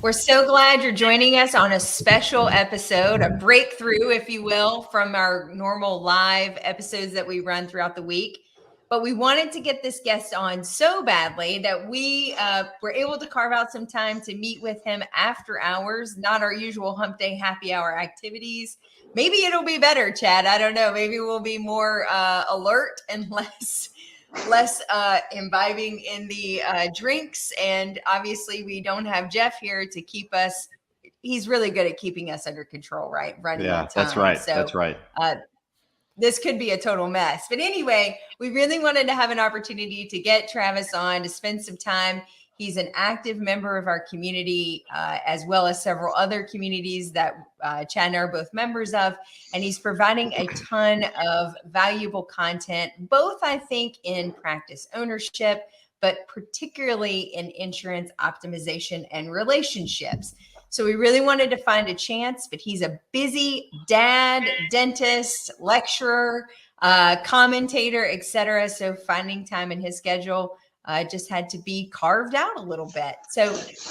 We're so glad you're joining us on a special episode, a breakthrough, if you will, from our normal live episodes that we run throughout the week. But we wanted to get this guest on so badly that we were able to carve out some time to meet with him after hours, not our usual Humpday happy hour activities. Maybe it'll be better, Chad. I don't know. Maybe we'll be more alert and less imbibing in the drinks. And obviously we don't have Jeff here to keep us. He's really good at keeping us under control, right? Running on time. That's right. So That's right. This could be a total mess. But anyway, we really wanted to have an opportunity to get Travis on to spend some time. He's an active member of our community, as well as several other communities that Chad and I are both members of. And he's providing a ton of valuable content, both, I think, in practice ownership, but particularly in insurance optimization and relationships. So we really wanted to find a chance, but he's a busy dad, dentist, lecturer, commentator, etc. So finding time in his schedule just had to be carved out a little bit. So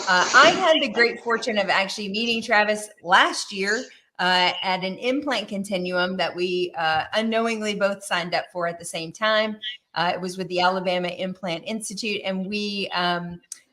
I had the great fortune of actually meeting Travis last year at an implant continuum that we unknowingly both signed up for at the same time. It was with the Alabama Implant Institute, and we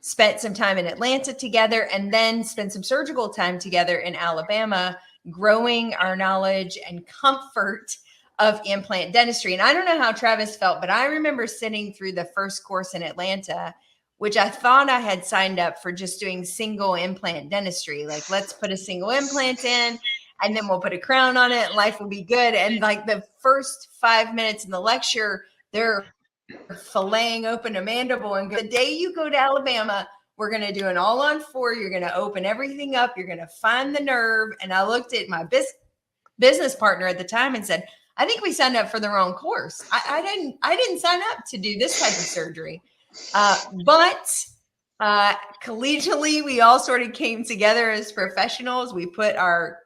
spent some time in Atlanta together and then spent some surgical time together in Alabama, growing our knowledge and comfort of implant dentistry. And I don't know how Travis felt, but I remember sitting through the first course in Atlanta, which I thought I had signed up for just doing single implant dentistry. Like, let's put a single implant in and then we'll put a crown on it and life will be good. And like the first 5 minutes in the lecture, they're filleting open a mandible, and the day you go to Alabama, we're going to do an all on four. You're going to open everything up. You're going to find the nerve. And I looked at my business partner at the time and said, I think we signed up for the wrong course. I didn't sign up to do this type of surgery. But collegially, we all sort of came together as professionals. We put our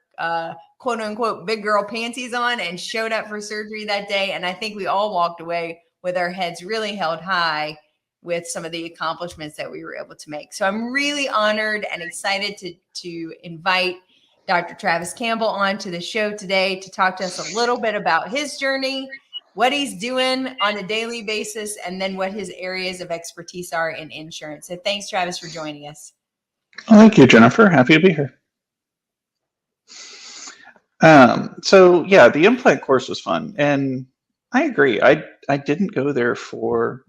quote unquote big girl panties on and showed up for surgery that day. And I think we all walked away with our heads really held high with some of the accomplishments that we were able to make. So I'm really honored and excited to invite Dr. Travis Campbell on to the show today to talk to us a little bit about his journey, what he's doing on a daily basis, and then what his areas of expertise are in insurance. So thanks, Travis, for joining us. Well, thank you, Jennifer. Happy to be here. So yeah, the implant course was fun, and I agree. I didn't go there for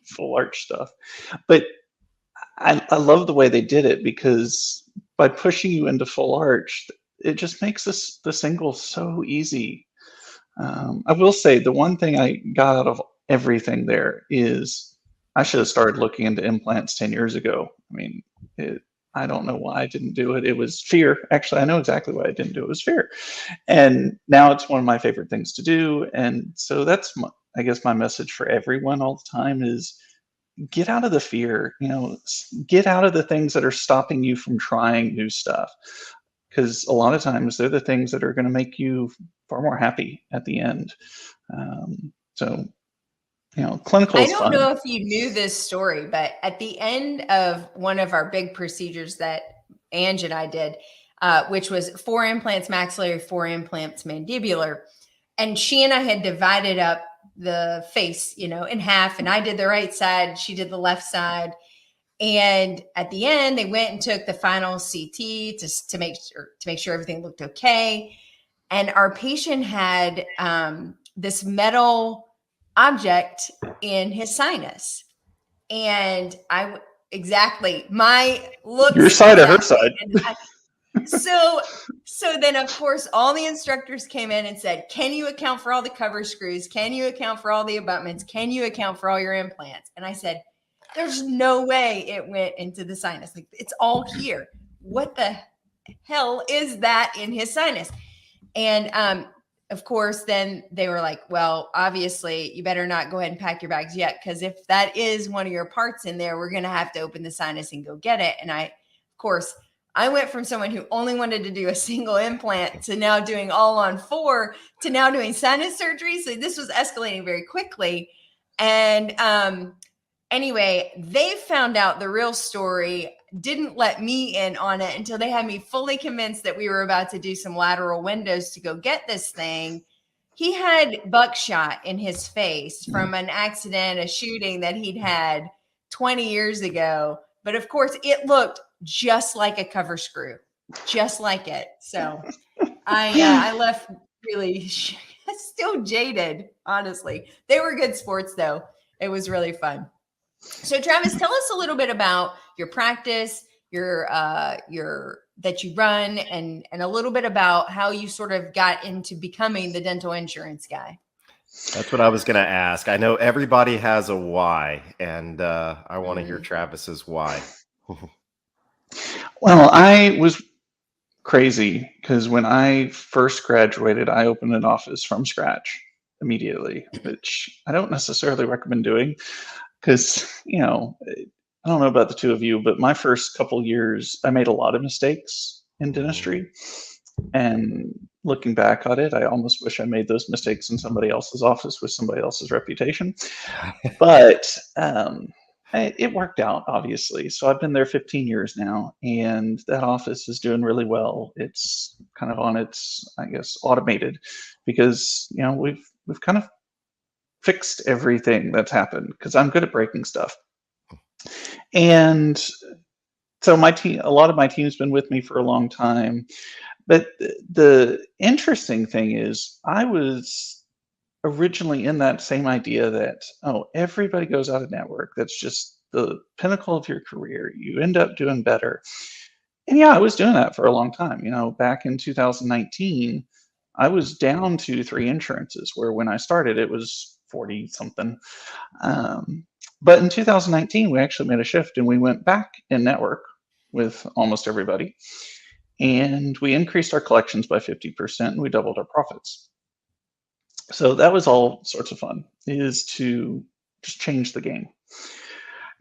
full arch stuff, but I love the way they did it, because by pushing you into full arch, it just makes the single so easy. I will say the one thing I got out of everything there is I should have started looking into implants 10 years ago. I mean, I don't know why I didn't do it. It was fear. Actually, I know exactly why I didn't do it. It was fear. And now it's one of my favorite things to do. And so that's, I guess, my message for everyone all the time is get out of the fear, get out of the things that are stopping you from trying new stuff. Because a lot of times they're the things that are going to make you far more happy at the end. Clinical is fun. I don't know if you knew this story, but at the end of one of our big procedures that Ange and I did, which was 4 implants maxillary, 4 implants mandibular, and she and I had divided up the face, in half, and I did the right side, she did the left side. And at the end, they went and took the final CT to make sure everything looked okay. And our patient had this metal object in his sinus, and my look, your side or her side. So then, of course, all the instructors came in and said, can you account for all the cover screws? Can you account for all the abutments? Can you account for all your implants? And I said, there's no way it went into the sinus. Like, it's all here. What the hell is that in his sinus? And of course, then they were like, well, obviously, you better not go ahead and pack your bags yet, because if that is one of your parts in there, we're going to have to open the sinus and go get it. And of course, I went from someone who only wanted to do a single implant to now doing all on 4 to now doing sinus surgery. So this was escalating very quickly. And anyway, they found out the real story didn't let me in on it until they had me fully convinced that we were about to do some lateral windows to go get this thing. He had buckshot in his face from an accident, a shooting that he'd had 20 years ago. But of course, it looked just like a cover screw, just like it. So I left really still jaded, honestly. They were good sports, though. It was really fun. So Travis, tell us a little bit about your practice, your that you run, and a little bit about how you sort of got into becoming the dental insurance guy. That's what I was going to ask. I know everybody has a why, and I want to hear Travis's why. Well, I was crazy because when I first graduated, I opened an office from scratch immediately, which I don't necessarily recommend doing because, you know, I don't know about the two of you, but my first couple years, I made a lot of mistakes in dentistry. And looking back at it, I almost wish I made those mistakes in somebody else's office with somebody else's reputation. But it worked out, obviously. So I've been there 15 years now, and that office is doing really well. It's kind of on its, I guess, automated because, you know, we've kind of fixed everything that's happened because I'm good at breaking stuff. And so my team, a lot of my team's been with me for a long time. But the interesting thing is I was originally in that same idea that, oh, everybody goes out of network. That's just the pinnacle of your career. You end up doing better. And yeah, I was doing that for a long time. You know, back in 2019, I was down to 3 insurances, where when I started, it was 40 something. But in 2019, we actually made a shift and we went back in network with almost everybody. And we increased our collections by 50% and we doubled our profits. So that was all sorts of fun, is to just change the game.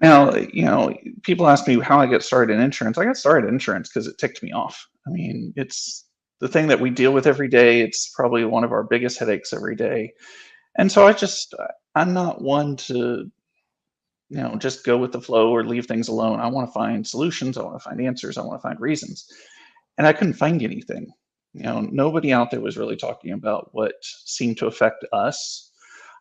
Now, you know, people ask me how I get started in insurance. I got started in insurance because it ticked me off. I mean, it's the thing that we deal with every day. It's probably one of our biggest headaches every day. And so I'm not one to, you know, just go with the flow or leave things alone. I want to find solutions. I want to find answers. I want to find reasons. And I couldn't find anything. You know, nobody out there was really talking about what seemed to affect us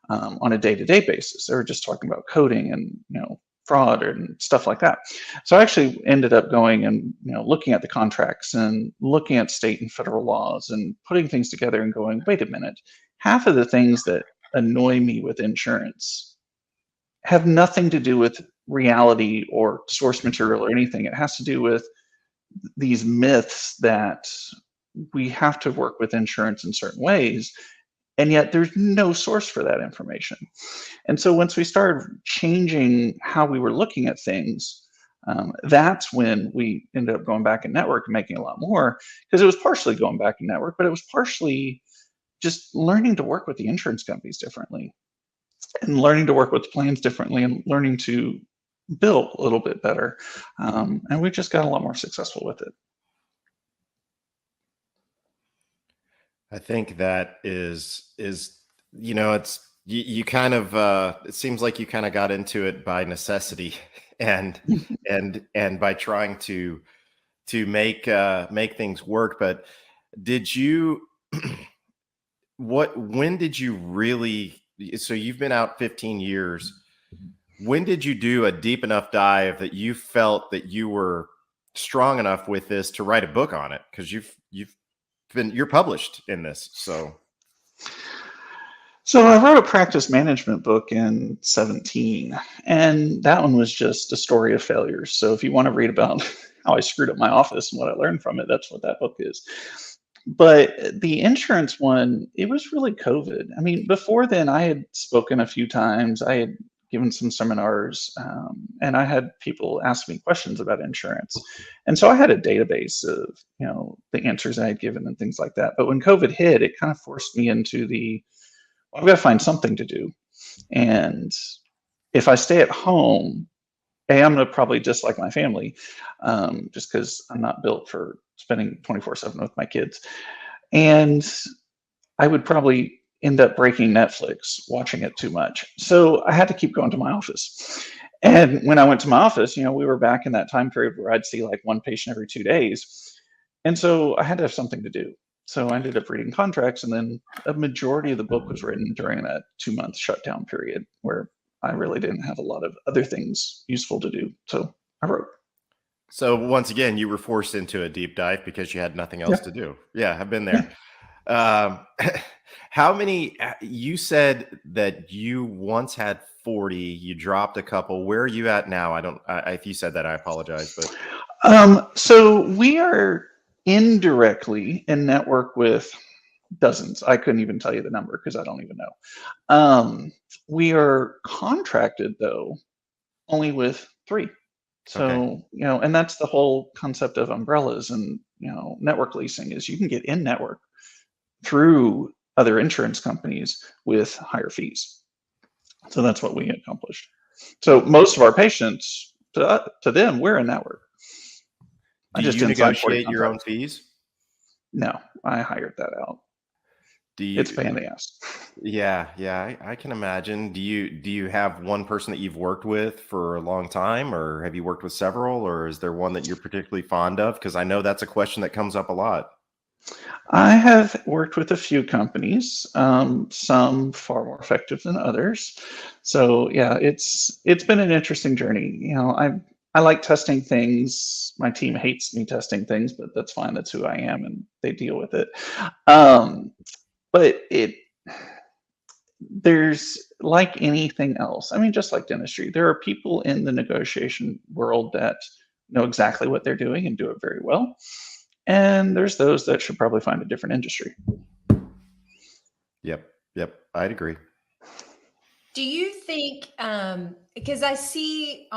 on a day-to-day basis. They were just talking about coding and, you know, fraud and stuff like that. So I actually ended up going and, you know, looking at the contracts and looking at state and federal laws and putting things together and going, wait a minute, half of the things that annoy me with insurance have nothing to do with reality or source material or anything. It has to do with these myths that we have to work with insurance in certain ways, and yet there's no source for that information. And so once we started changing how we were looking at things, that's when we ended up going back in network and making a lot more, because it was partially going back in network, but it was partially just learning to work with the insurance companies differently and learning to work with the plans differently and learning to build a little bit better. And we just got a lot more successful with it. I think that is, you know, it's, you kind of, it seems like you kind of got into it by necessity and by trying to make things work. But did you, when did you really, so you've been out 15 years. When did you do a deep enough dive that you felt that you were strong enough with this to write a book on it? Because you're published in this. So I wrote a practice management book in 2017, and that one was just a story of failures. So if you want to read about how I screwed up my office and what I learned from it, that's what that book is. But the insurance one, it was really COVID. I mean, before then I had spoken a few times. I had given some seminars, and I had people ask me questions about insurance. And so I had a database of, you know, the answers I had given and things like that. But when COVID hit, it kind of forced me into well, I've got to find something to do. And if I stay at home, I'm going to probably dislike my family, just because I'm not built for spending 24/7 with my kids. And I would probably end up breaking Netflix, watching it too much. So I had to keep going to my office. And when I went to my office, we were back in that time period where I'd see like one patient every 2 days. And so I had to have something to do. So I ended up reading contracts, and then a majority of the book was written during that 2-month shutdown period where I really didn't have a lot of other things useful to do. So I wrote. So once again, you were forced into a deep dive because you had nothing else Yeah. to do. Yeah, I've been Yeah. there. How many, you said that you once had 40, you dropped a couple. Where are you at now? If you said that, I apologize, but. So we are indirectly in network with dozens. I couldn't even tell you the number because I don't even know. We are contracted though only with 3. Okay. So, and that's the whole concept of umbrellas and, network leasing is you can get in network through other insurance companies with higher fees. So that's what we accomplished. So most of our patients, to them, we're in network. I Do just you didn't sign 40 negotiate your own contracts. fees? No, I hired that out. It's a pain in the ass. Yeah, I can imagine. Do you have one person that you've worked with for a long time, or have you worked with several, or is there one that you're particularly fond of? Because I know that's a question that comes up a lot. I have worked with a few companies, some far more effective than others. So yeah, it's been an interesting journey. I like testing things. My team hates me testing things, but that's fine. That's who I am, and they deal with it. But there's like anything else. I mean, just like dentistry, there are people in the negotiation world that know exactly what they're doing and do it very well. And there's those that should probably find a different industry. Yep, I'd agree. Do you think, because I see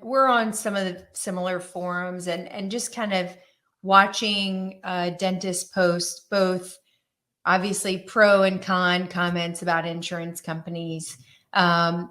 we're on some of the similar forums and just kind of watching dentists post both obviously pro and con comments about insurance companies. And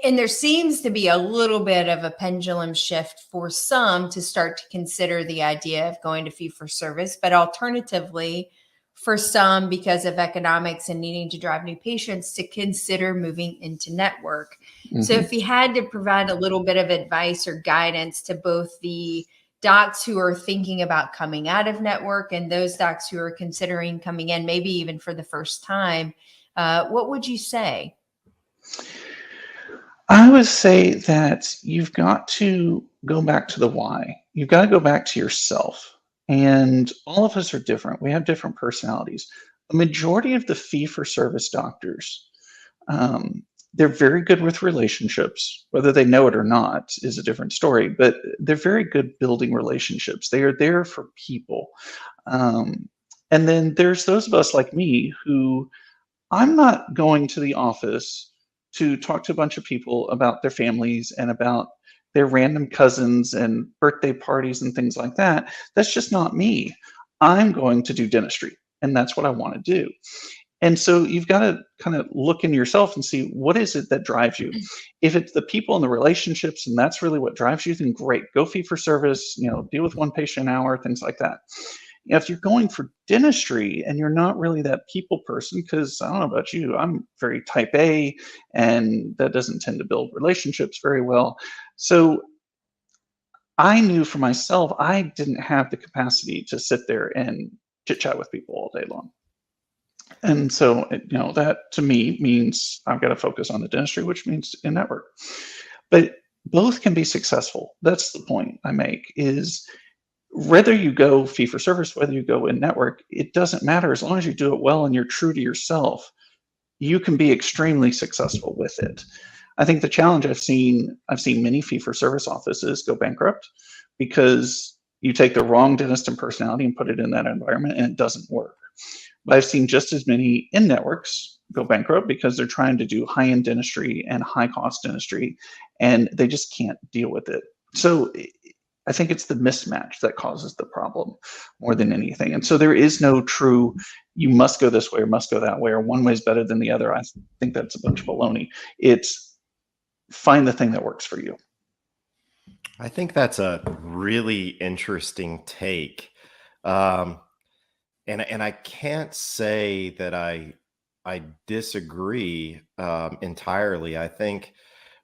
there seems to be a little bit of a pendulum shift for some to start to consider the idea of going to fee for service, but alternatively, for some, because of economics and needing to drive new patients, to consider moving into network. Mm-hmm. So if you had to provide a little bit of advice or guidance to both the docs who are thinking about coming out of network and those docs who are considering coming in, maybe even for the first time, what would you say? I would say that you've got to go back to the why. You've got to go back to yourself. And all of us are different. We have different personalities. A majority of the fee-for-service doctors, they're very good with relationships. Whether they know it or not is a different story, but they're very good building relationships. They are there for people. And then there's those of us like me who I'm not going to the office to talk to a bunch of people about their families and about their random cousins and birthday parties and things like that. That's just not me. I'm going to do dentistry, and that's what I want to do. And so you've got to kind of look in yourself and see what is it that drives you. If it's the people and the relationships, and that's really what drives you, then great. Go fee for service, deal with one patient an hour, things like that. If you're going for dentistry and you're not really that people person, because I don't know about you, I'm very type A, and that doesn't tend to build relationships very well. So I knew for myself, I didn't have the capacity to sit there and chit chat with people all day long. And so, that to me means I've got to focus on the dentistry, which means in network. But both can be successful. That's the point I make is whether you go fee for service, whether you go in network, it doesn't matter. As long as you do it well and you're true to yourself, you can be extremely successful with it. I think the challenge I've seen many fee for service offices go bankrupt because you take the wrong dentist and personality and put it in that environment and it doesn't work. But I've seen just as many in networks go bankrupt because they're trying to do high-end dentistry and high-cost dentistry, and they just can't deal with it. So I think it's the mismatch that causes the problem more than anything. And so there is no true, you must go this way or must go that way, or one way is better than the other. I think that's a bunch of baloney. It's find the thing that works for you. I think that's a really interesting take. And I can't say that I disagree entirely. I think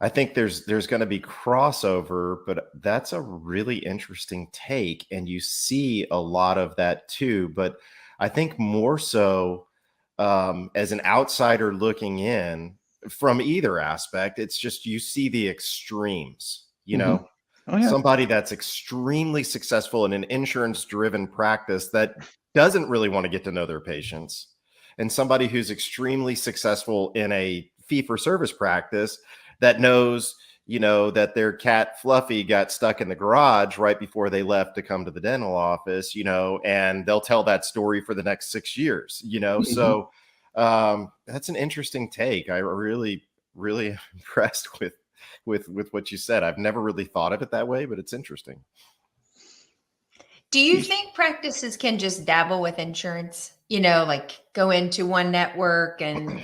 I think there's going to be crossover, but that's a really interesting take, and you see a lot of that too. But I think more so as an outsider looking in from either aspect, it's just you see the extremes. You know, Oh yeah. somebody that's extremely successful in an insurance-driven practice that doesn't really want to get to know their patients, and somebody who's extremely successful in a fee-for-service practice that knows, you know, that their cat Fluffy got stuck in the garage right before they left to come to the dental office, you know, and they'll tell that story for the next 6 years, you know. So that's an interesting take. I really, really impressed with what you said. I've never really thought of it that way, but it's interesting. Do you think practices can just dabble with insurance? You know, like go into one network and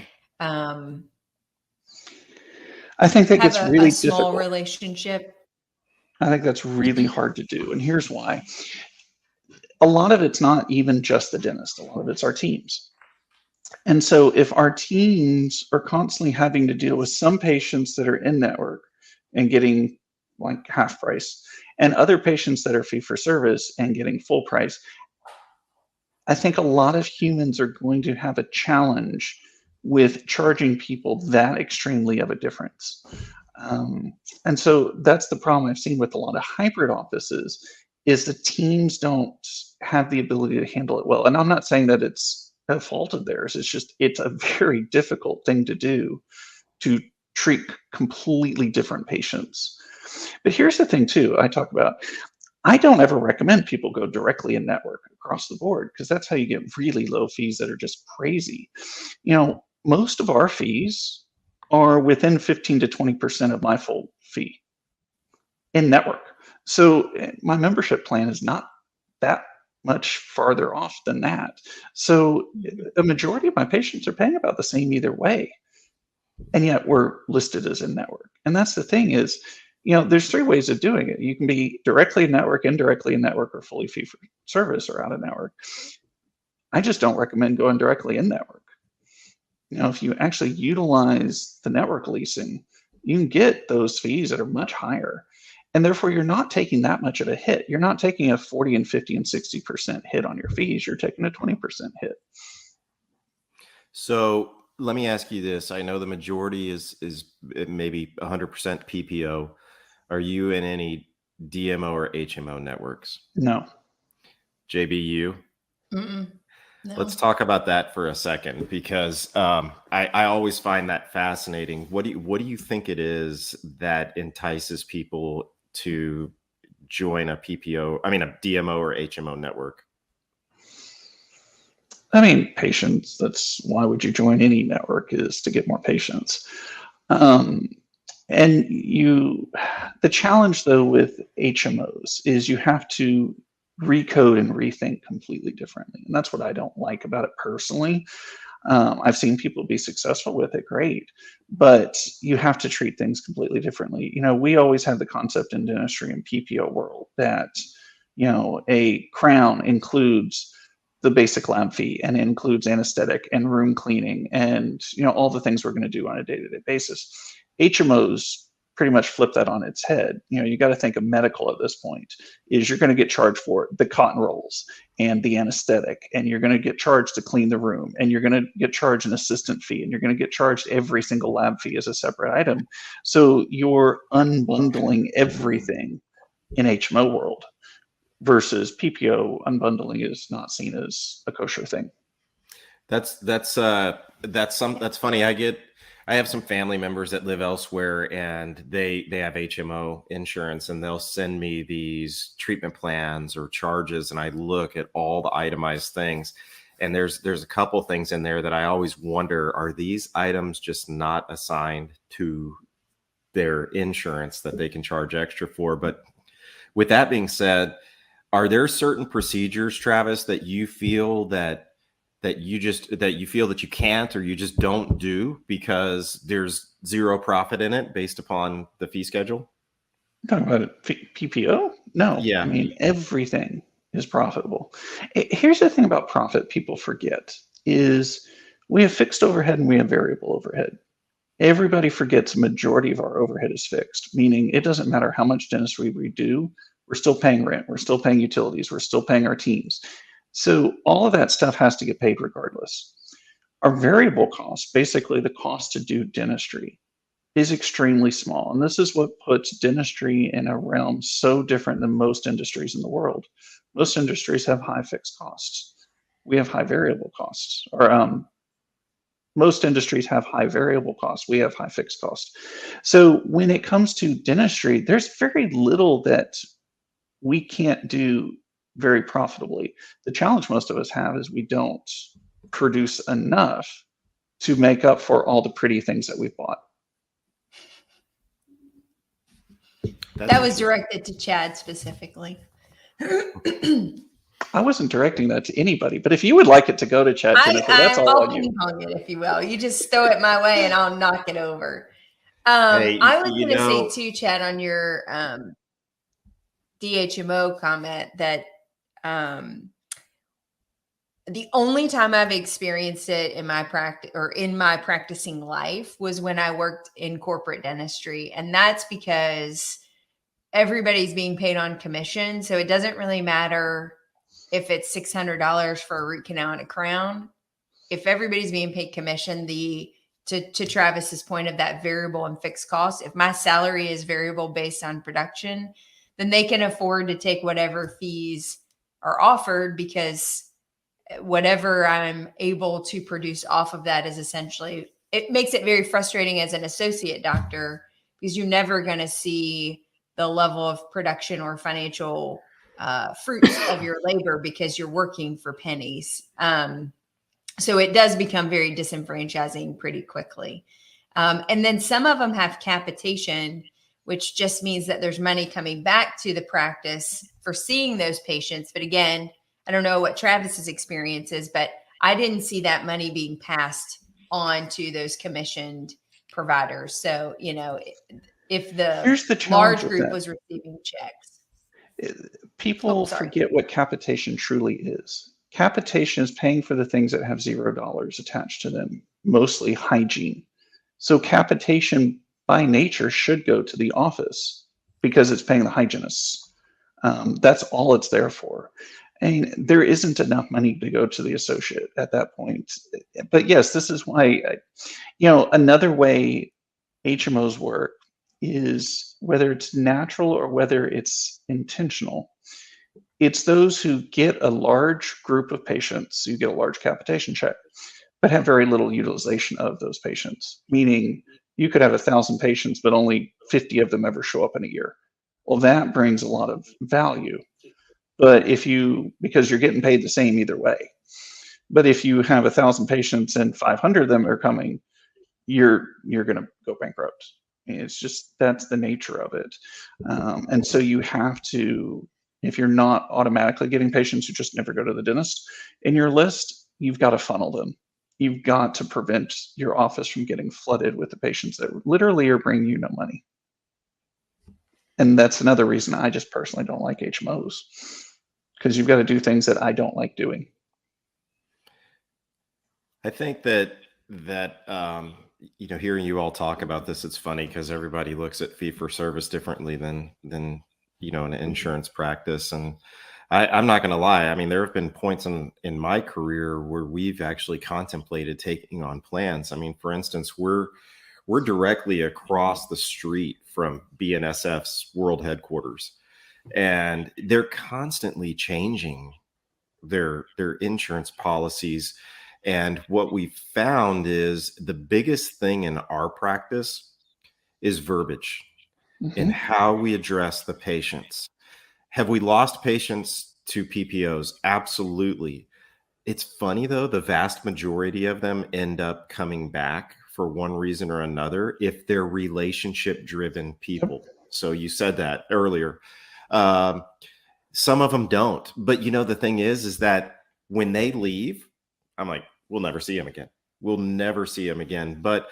I think that have gets a really small difficult. relationship? I think that's really hard to do. And here's why. A lot of it's not even just the dentist. A lot of it's our teams. And so if our teams are constantly having to deal with some patients that are in network and getting like half price, and other patients that are fee for service and getting full price, I think a lot of humans are going to have a challenge with charging people that extremely of a difference. And so that's the problem I've seen with a lot of hybrid offices is the teams don't have the ability to handle it well. And I'm not saying that it's a fault of theirs. It's just, it's a very difficult thing to do to treat completely different patients. But here's the thing too, I talk about, I don't ever recommend people go directly in network across the board because that's how you get really low fees that are just crazy. You know, most of our fees are within 15 to 20% of my full fee in network. So my membership plan is not that much farther off than that. So the majority of my patients are paying about the same either way. And yet we're listed as in network. And that's the thing is, you know, there's 3 ways of doing it. You can be directly in network, indirectly in network, or fully fee for service or out of network. I just don't recommend going directly in network. You know, if you actually utilize the network leasing, you can get those fees that are much higher. And therefore, you're not taking that much of a hit. You're not taking a 40 and 50 and 60% hit on your fees. You're taking a 20% hit. So let me ask you this. I know the majority is maybe 100% PPO. Are you in any DMO or HMO networks? No. JBU? No. Let's talk about that for a second because I always find that fascinating. What do you think it is that entices people to join a PPO? I mean, a DMO or HMO network? I mean, patients. That's why would you join any network is to get more patients. And the challenge though with HMOs is you have to recode and rethink completely differently. And that's what I don't like about it personally. I've seen people be successful with it, great, but you have to treat things completely differently. You know, we always have the concept in dentistry and PPO world that, you know, a crown includes the basic lab fee and includes anesthetic and room cleaning and, you know, all the things we're going to do on a day-to-day basis. HMOs pretty much flip that on its head. You know, you got to think of medical at this point is you're going to get charged for the cotton rolls and the anesthetic, and you're going to get charged to clean the room, and you're going to get charged an assistant fee, and you're going to get charged every single lab fee as a separate item. So you're unbundling everything in HMO world versus PPO. Unbundling is not seen as a kosher thing. That's funny. I have some family members that live elsewhere and they have HMO insurance and they'll send me these treatment plans or charges. And I look at all the itemized things and there's a couple things in there that I always wonder, are these items just not assigned to their insurance that they can charge extra for? But with that being said, are there certain procedures, Travis, that you feel that you feel that you can't or you just don't do because there's zero profit in it based upon the fee schedule? You're talking about PPO? No. Yeah. I mean, everything is profitable. Here's the thing about profit people forget is we have fixed overhead and we have variable overhead. Everybody forgets a majority of our overhead is fixed, meaning it doesn't matter how much dentistry we do, we're still paying rent, we're still paying utilities, we're still paying our teams. So all of that stuff has to get paid regardless. Our variable cost, basically the cost to do dentistry, is extremely small. And this is what puts dentistry in a realm so different than most industries in the world. Most industries have high fixed costs. We have high variable costs, or most industries have high variable costs. We have high fixed costs. So when it comes to dentistry, there's very little that we can't do very profitably. The challenge most of us have is we don't produce enough to make up for all the pretty things that we bought. That was directed to Chad specifically. I wasn't directing that to anybody, but if you would like it to go to Chad, Jennifer, that's all I'll on you. ping-pong it, if you will. You just throw it my way and I'll knock it over. Hey, I was going to say too, Chad, on your DHMO comment that the only time I've experienced it in my practice or in my practicing life was when I worked in corporate dentistry. And that's because everybody's being paid on commission. So it doesn't really matter if it's $600 for a root canal and a crown. If everybody's being paid commission, to Travis's point of that variable and fixed cost, if my salary is variable based on production, then they can afford to take whatever fees are offered, because whatever I'm able to produce off of that is essentially, it makes it very frustrating as an associate doctor, because you're never going to see the level of production or financial fruits of your labor because you're working for pennies. So it does become very disenfranchising pretty quickly. And then some of them have capitation, which just means that there's money coming back to the practice for seeing those patients. But again, I don't know what Travis's experience is, but I didn't see that money being passed on to those commissioned providers. So, you know, if the large group was receiving checks. People forget what capitation truly is. Capitation is paying for the things that have $0 attached to them, mostly hygiene. So capitation by nature should go to the office because it's paying the hygienists. That's all it's there for. And there isn't enough money to go to the associate at that point. But yes, this is why, another way HMOs work is, whether it's natural or whether it's intentional, it's those who get a large group of patients, you get a large capitation check, but have very little utilization of those patients. Meaning you could have 1,000 patients, but only 50 of them ever show up in a year. Well, that brings a lot of value. But because you're getting paid the same either way. But if you have 1,000 patients and 500 of them are coming, you're going to go bankrupt. It's just, that's the nature of it. And so you have to, if you're not automatically getting patients who just never go to the dentist in your list, you've got to funnel them. You've got to prevent your office from getting flooded with the patients that literally are bringing you no money. And that's another reason I just personally don't like HMOs, because you've got to do things that I don't like doing. I think that hearing you all talk about this, it's funny because everybody looks at fee for service differently than an insurance practice. And I'm not going to lie. I mean, there have been points in my career where we've actually contemplated taking on plans. I mean, for instance, we're directly across the street from BNSF's world headquarters, and they're constantly changing their insurance policies. And what we found is the biggest thing in our practice is verbiage in how we address the patients. Have we lost patients to PPOs? Absolutely. It's funny though, the vast majority of them end up coming back for one reason or another if they're relationship driven people. So you said that earlier. Some of them don't. But the thing is that when they leave, I'm like, we'll never see him again. We'll never see him again. But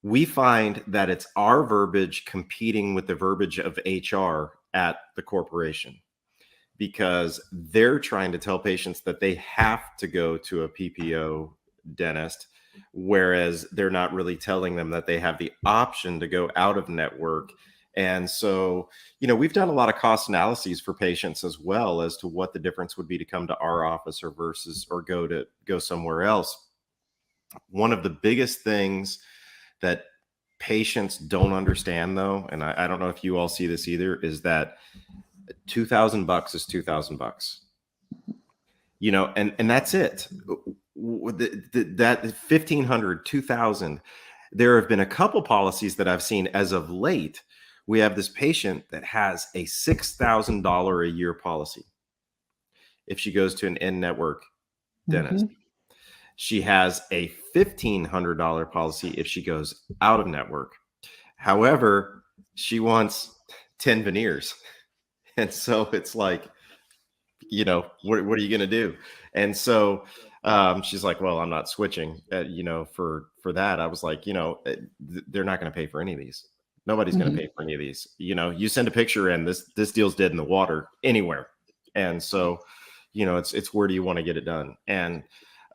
we find that it's our verbiage competing with the verbiage of HR at the corporation, because they're trying to tell patients that they have to go to a PPO dentist whereas they're not really telling them that they have the option to go out of network. And so, we've done a lot of cost analyses for patients as well as to what the difference would be to come to our office or go somewhere else. One of the biggest things that patients don't understand, though, and I don't know if you all see this either, is that $2,000 is $2,000. And that's it. That 1,500, 2,000. There have been a couple policies that I've seen as of late. We have this patient that has a $6,000 a year policy if she goes to an in-network dentist. She has a $1,500 policy if she goes out of network. However, she wants 10 veneers. And so it's like, what are you going to do? And so she's like, well, I'm not switching, for that. I was like, they're not going to pay for any of these. Nobody's going to pay for any of these. You send a picture and this deal's dead in the water anywhere. And so, it's where do you want to get it done? And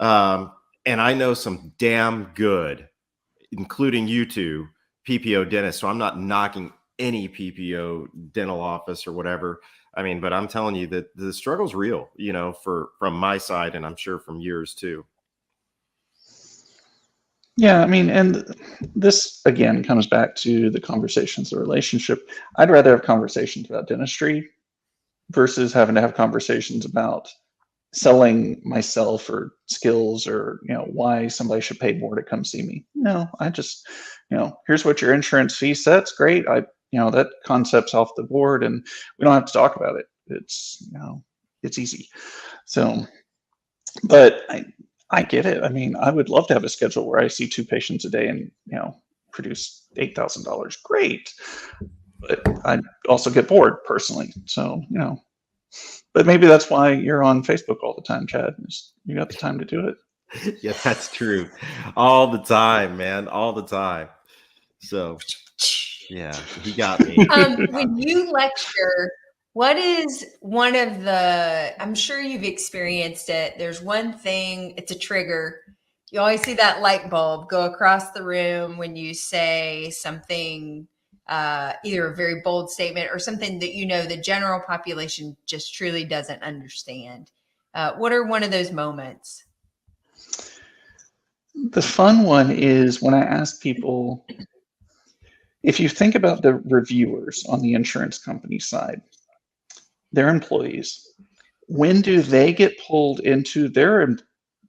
I know some damn good, including you two, PPO dentists. So I'm not knocking any PPO dental office or whatever. I mean, but I'm telling you that the struggle's real, from my side, and I'm sure from yours too. Yeah, I mean, and this again comes back to the conversations, the relationship. I'd rather have conversations about dentistry versus having to have conversations about selling myself or skills or, why somebody should pay more to come see me. No, I just, here's what your insurance fee sets. Great. That concept's off the board and we don't have to talk about it. It's, it's easy. So, but I get it. I mean, I would love to have a schedule where I see 2 patients a day and, produce $8,000. Great. But I also get bored personally. So, but maybe that's why you're on Facebook all the time, Chad. You got the time to do it. Yeah, that's true. All the time, man. All the time. So, yeah, he got me. When you lecture, what is one of I'm sure you've experienced it. There's one thing, it's a trigger. You always see that light bulb go across the room when you say something, either a very bold statement or something that the general population just truly doesn't understand. What are one of those moments? The fun one is when I ask people, if you think about the reviewers on the insurance company side, their employees, when do they get pulled into their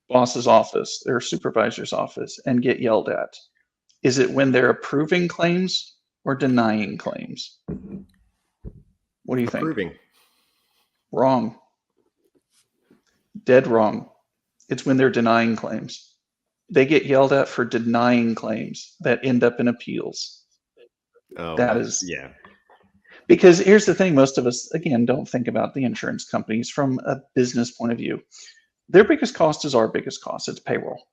boss's office, their supervisor's office, and get yelled at? Is it when they're approving claims or denying claims? What do you think? Approving. Wrong. Dead wrong. It's when they're denying claims. They get yelled at for denying claims that end up in appeals. Oh, that is, yeah. Because here's the thing, most of us, again, don't think about the insurance companies from a business point of view. Their biggest cost is our biggest cost. It's payroll.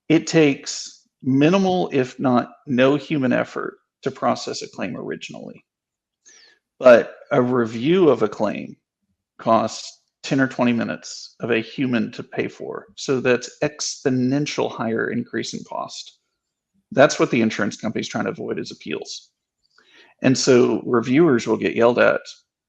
It takes minimal, if not no human effort to process a claim originally. But a review of a claim costs 10 or 20 minutes of a human to pay for. So that's exponential higher increase in cost. That's what the insurance company is trying to avoid, is appeals. And so reviewers will get yelled at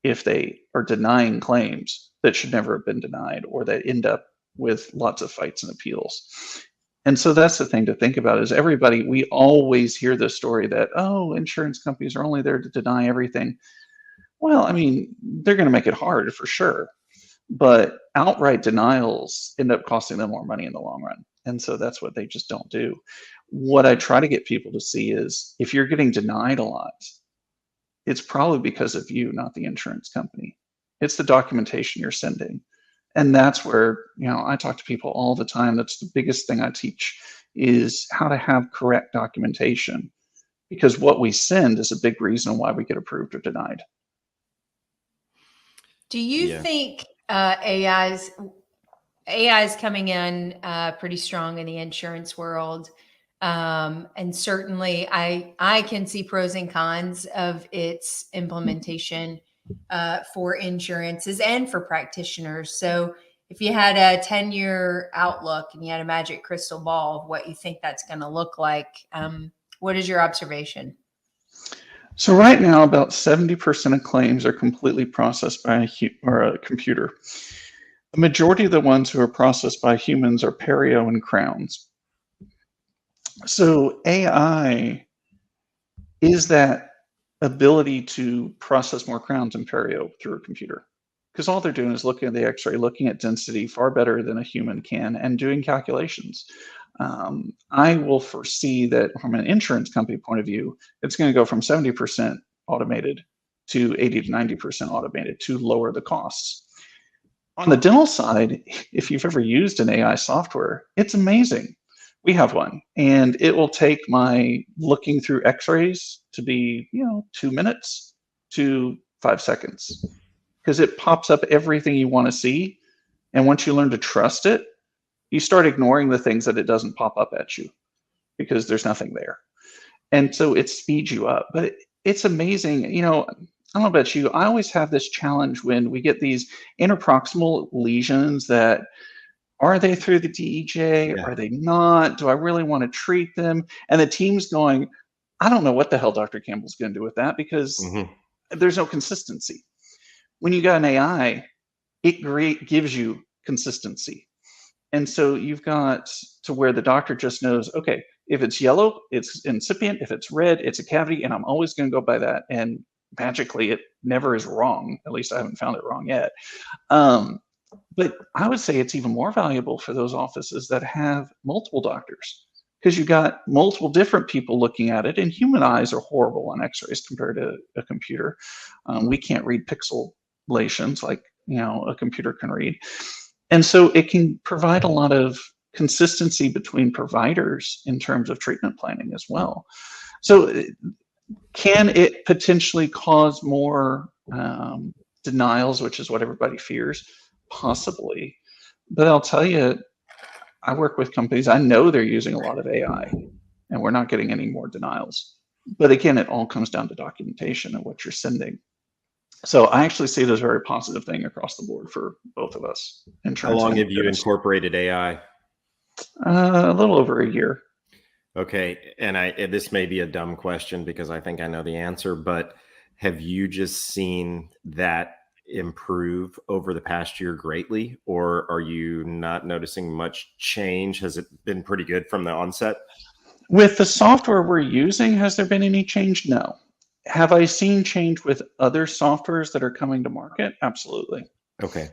if they are denying claims that should never have been denied or that end up with lots of fights and appeals. And so that's the thing to think about, is we always hear this story that, insurance companies are only there to deny everything. Well, I mean, they're going to make it hard for sure, but outright denials end up costing them more money in the long run. And so that's what they just don't do. What I try to get people to see is, if you're getting denied a lot, it's probably because of you, not the insurance company. It's the documentation you're sending. And that's where, I talk to people all the time. That's the biggest thing I teach, is how to have correct documentation, because what we send is a big reason why we get approved or denied. Do you think AI is coming in pretty strong in the insurance world? And certainly I can see pros and cons of its implementation for insurances and for practitioners. So if you had a 10-year outlook and you had a magic crystal ball of what you think that's going to look like, what is your observation? So right now, about 70% of claims are completely processed by a computer. The majority of the ones who are processed by humans are perio and crowns. So AI is that ability to process more crowns and perio through a computer, because all they're doing is looking at the x-ray, looking at density far better than a human can, and doing calculations. I will foresee that from an insurance company point of view, it's going to go from 70% automated to 80 to 90% automated to lower the costs. On the dental side, if you've ever used an AI software, it's amazing. We have one, and it will take my looking through x-rays to be, 2 minutes to 5 seconds, because it pops up everything you want to see. And once you learn to trust it, you start ignoring the things that it doesn't pop up at you because there's nothing there. And so it speeds you up. But it's amazing. I don't know about you. I always have this challenge when we get these interproximal lesions that, are they through the DEJ? Yeah. Are they not? Do I really want to treat them? And the team's going, I don't know what the hell Dr. Campbell's going to do with that, because there's no consistency. When you got an AI, it gives you consistency. And so you've got to where the doctor just knows, okay, if it's yellow, it's incipient. If it's red, it's a cavity, and I'm always going to go by that. And magically, it never is wrong. At least I haven't found it wrong yet. But I would say it's even more valuable for those offices that have multiple doctors, because you've got multiple different people looking at it, and human eyes are horrible on x-rays compared to a computer. We can't read pixelations like a computer can read. And so it can provide a lot of consistency between providers in terms of treatment planning as well. So can it potentially cause more denials, which is what everybody fears? Possibly. But I'll tell you, I work with companies, I know they're using a lot of AI, and we're not getting any more denials. But again, it all comes down to documentation and what you're sending. So I actually see it as a very positive thing across the board for both of us. How long have you incorporated AI? A little over a year. Okay. And this may be a dumb question because I think I know the answer, but have you just seen that improve over the past year greatly, or are you not noticing much change? Has it been pretty good from the onset? With the software we're using, has there been any change? No. Have I seen change with other softwares that are coming to market? Absolutely. Okay.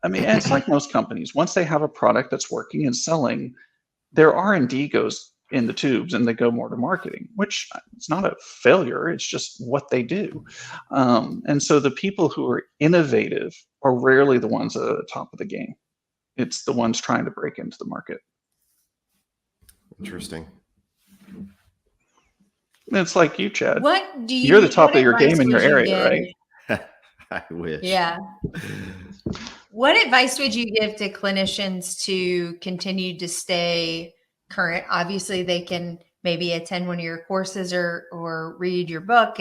I mean, it's like most companies. Once they have a product that's working and selling, their R&D goes in the tubes and they go more to marketing, which it's not a failure. It's just what they do. And so the people who are innovative are rarely the ones at the top of the game. It's the ones trying to break into the market. Interesting. It's like you, Chad. You're the top of your game in your area, right? I wish. Yeah. What advice would you give to clinicians to continue to stay current? Obviously, they can maybe attend one of your courses or read your book,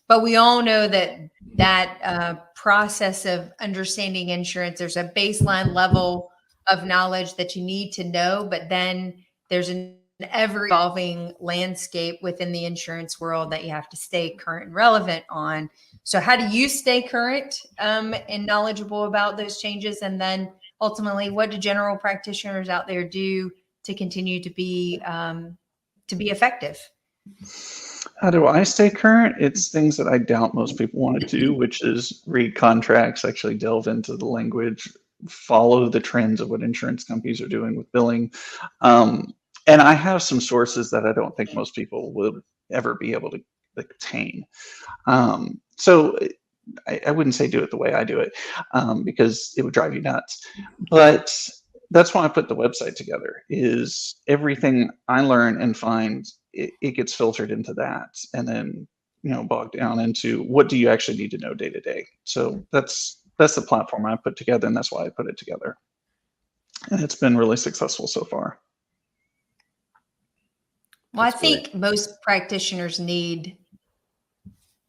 but we all know that process of understanding insurance, there's a baseline level of knowledge that you need to know, but then there's an ever-evolving landscape within the insurance world that you have to stay current and relevant on. So how do you stay current and knowledgeable about those changes? And then ultimately, what do general practitioners out there do to continue to be effective? How do I stay current? It's things that I doubt most people want to do, which is read contracts, actually delve into the language, follow the trends of what insurance companies are doing with billing. And I have some sources that I don't think most people would ever be able to obtain. So I wouldn't say do it the way I do it, because it would drive you nuts. But that's why I put the website together, is everything I learn and find, it gets filtered into that, and then bogged down into what do you actually need to know day to day. So that's the platform I put together, and that's why I put it together. And it's been really successful so far. Well, I think most practitioners need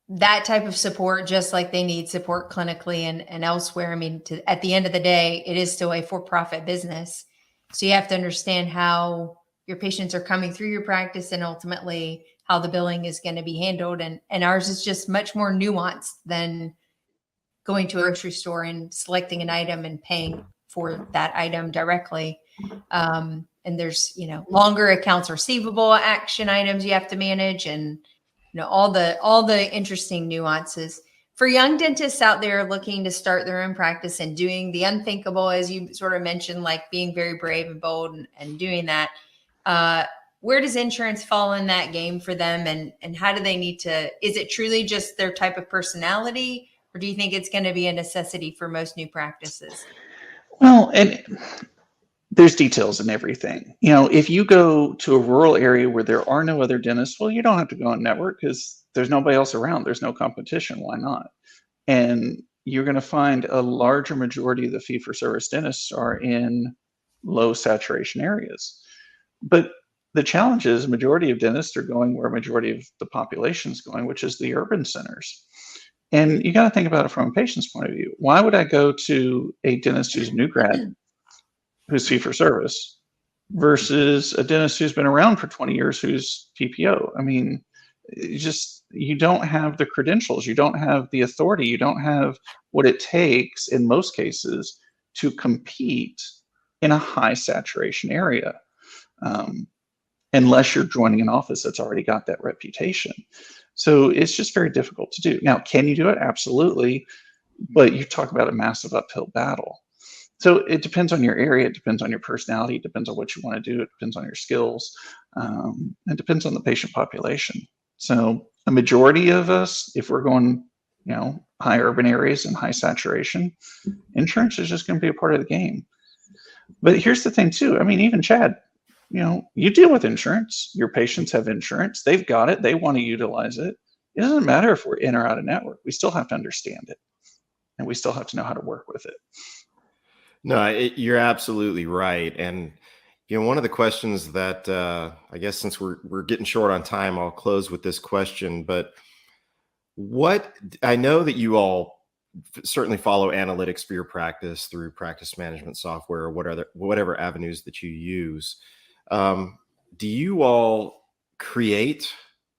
that type of support, just like they need support clinically and elsewhere. I mean, at the end of the day, it is still a for-profit business. So you have to understand how your patients are coming through your practice and ultimately how the billing is going to be handled. And ours is just much more nuanced than going to a grocery store and selecting an item and paying for that item directly. And there's, longer accounts receivable action items you have to manage, and all the interesting nuances for young dentists out there looking to start their own practice and doing the unthinkable, as you sort of mentioned, like being very brave and bold and doing that. Where does insurance fall in that game for them? And how do they need to, is it truly just their type of personality, or do you think it's going to be a necessity for most new practices? Well, and there's details in everything. If you go to a rural area where there are no other dentists, well, you don't have to go on network because there's nobody else around. There's no competition. Why not? And you're going to find a larger majority of the fee-for-service dentists are in low saturation areas. But the challenge is majority of dentists are going where a majority of the population is going, which is the urban centers. And you got to think about it from a patient's point of view. Why would I go to a dentist who's a new grad, who's fee-for-service, versus a dentist who's been around for 20 years who's PPO? I mean, you don't have the credentials, you don't have the authority, you don't have what it takes in most cases to compete in a high saturation area, unless you're joining an office that's already got that reputation. So it's just very difficult to do. Now, can you do it? Absolutely. But you talk about a massive uphill battle. So it depends on your area, it depends on your personality, it depends on what you want to do, it depends on your skills, it depends on the patient population. So a majority of us, if we're going, high urban areas and high saturation, insurance is just going to be a part of the game. But here's the thing too. I mean, even Chad, you deal with insurance. Your patients have insurance. They've got it. They want to utilize it. It doesn't matter if we're in or out of network. We still have to understand it, and we still have to know how to work with it. No, you're absolutely right. And one of the questions that I guess since we're getting short on time, I'll close with this question. But I know that you all certainly follow analytics for your practice through practice management software or whatever avenues that you use. Do you all create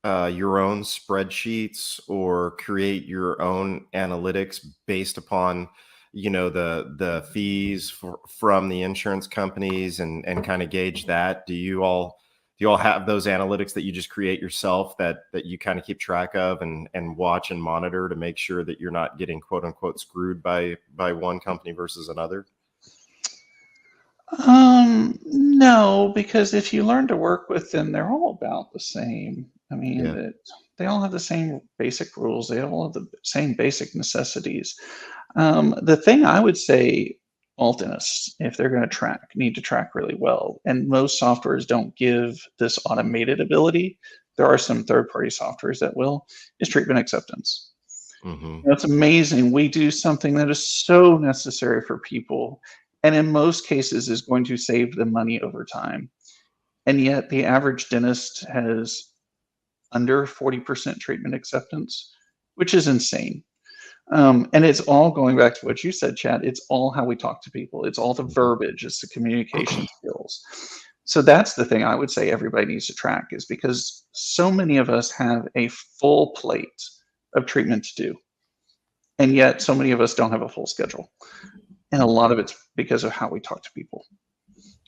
your own spreadsheets or create your own analytics based upon the fees from the insurance companies and kind of gauge that? Do you all have those analytics that you just create yourself that you kind of keep track of and watch and monitor to make sure that you're not getting quote unquote screwed by one company versus another? No, because if you learn to work with them, they're all about the same. I mean, they all have the same basic rules. They all have the same basic necessities. The thing I would say all dentists, if they're going to need to track really well, and most softwares don't give this automated ability. There are some third-party softwares that will, is treatment acceptance. Mm-hmm. It's amazing. We do something that is so necessary for people, and in most cases is going to save them money over time. And yet the average dentist has under 40% treatment acceptance, which is insane. And it's all going back to what you said, Chad. It's all how we talk to people. It's all the verbiage. It's the communication skills. So that's the thing I would say everybody needs to track, is because so many of us have a full plate of treatment to do. And yet so many of us don't have a full schedule. And a lot of it's because of how we talk to people.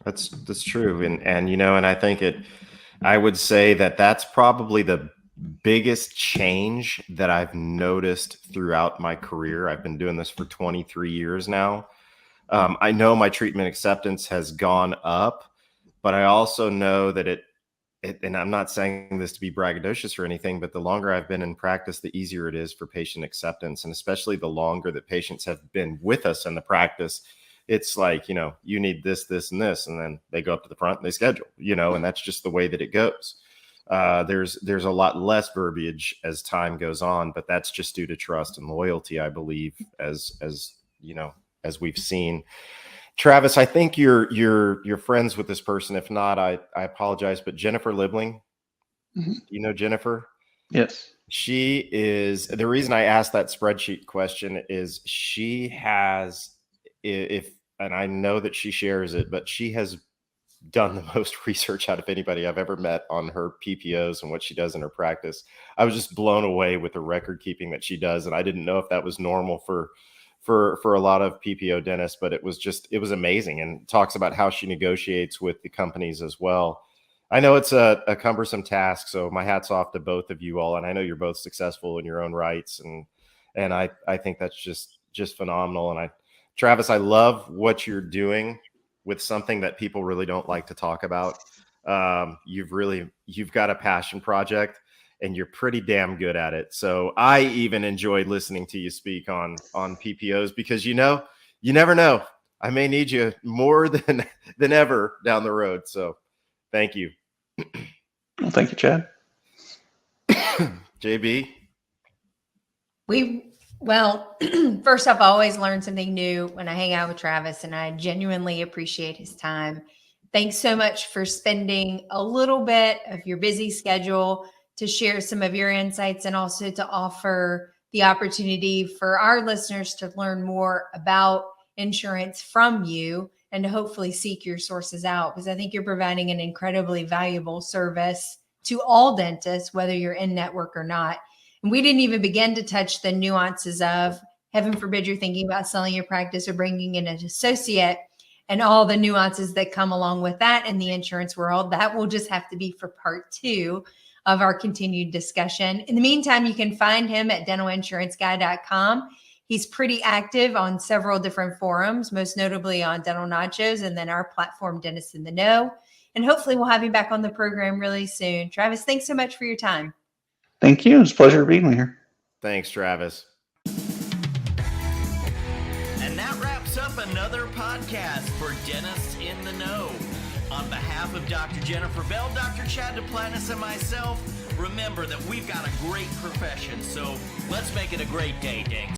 That's true. And I think I would say that's probably the biggest change that I've noticed throughout my career. I've been doing this for 23 years now. I know my treatment acceptance has gone up, but I also know that and I'm not saying this to be braggadocious or anything, but the longer I've been in practice, the easier it is for patient acceptance. And especially the longer that patients have been with us in the practice, it's like, you need this, this, and this, and then they go up to the front and they schedule, and that's just the way that it goes. There's a lot less verbiage as time goes on, but that's just due to trust and loyalty, I believe, as we've seen. Travis, I think you're friends with this person. If not, I apologize, but Jennifer Libling, Mm-hmm. you know Jennifer? Yes. She is the reason I asked that spreadsheet question is she has, and I know that she shares it, but she has done the most research out of anybody I've ever met on her PPOs and what she does in her practice. I was just blown away with the record keeping that she does. And I didn't know if that was normal for a lot of PPO dentists, but it was amazing, and talks about how she negotiates with the companies as well. I know it's a cumbersome task, so my hat's off to both of you all. And I know you're both successful in your own rights. And I think that's just phenomenal. And Travis, I love what you're doing with something that people really don't like to talk about. You've got a passion project, and you're pretty damn good at it. So I even enjoyed listening to you speak on PPOs, because you never know. I may need you more than ever down the road. So thank you. Well, thank you, Chad. JB. First off, I always learn something new when I hang out with Travis, and I genuinely appreciate his time. Thanks so much for spending a little bit of your busy schedule to share some of your insights, and also to offer the opportunity for our listeners to learn more about insurance from you, and to hopefully seek your sources out, because I think you're providing an incredibly valuable service to all dentists, whether you're in network or not. And we didn't even begin to touch the nuances of, heaven forbid, you're thinking about selling your practice or bringing in an associate, and all the nuances that come along with that in the insurance world. That will just have to be for part 2 of our continued discussion. In the meantime, you can find him at dentalinsurancegui.com. He's pretty active on several different forums, most notably on Dental Nachos, and then our platform, Dentists in the Know. And hopefully we'll have you back on the program really soon. Travis, thanks so much for your time. Thank you. It's a pleasure being here. Thanks, Travis. And that wraps up another podcast for Dentists in the Know. On behalf of Dr. Jennifer Bell, Dr. Chad Duplantis, and myself, remember that we've got a great profession, so let's make it a great day, Dings.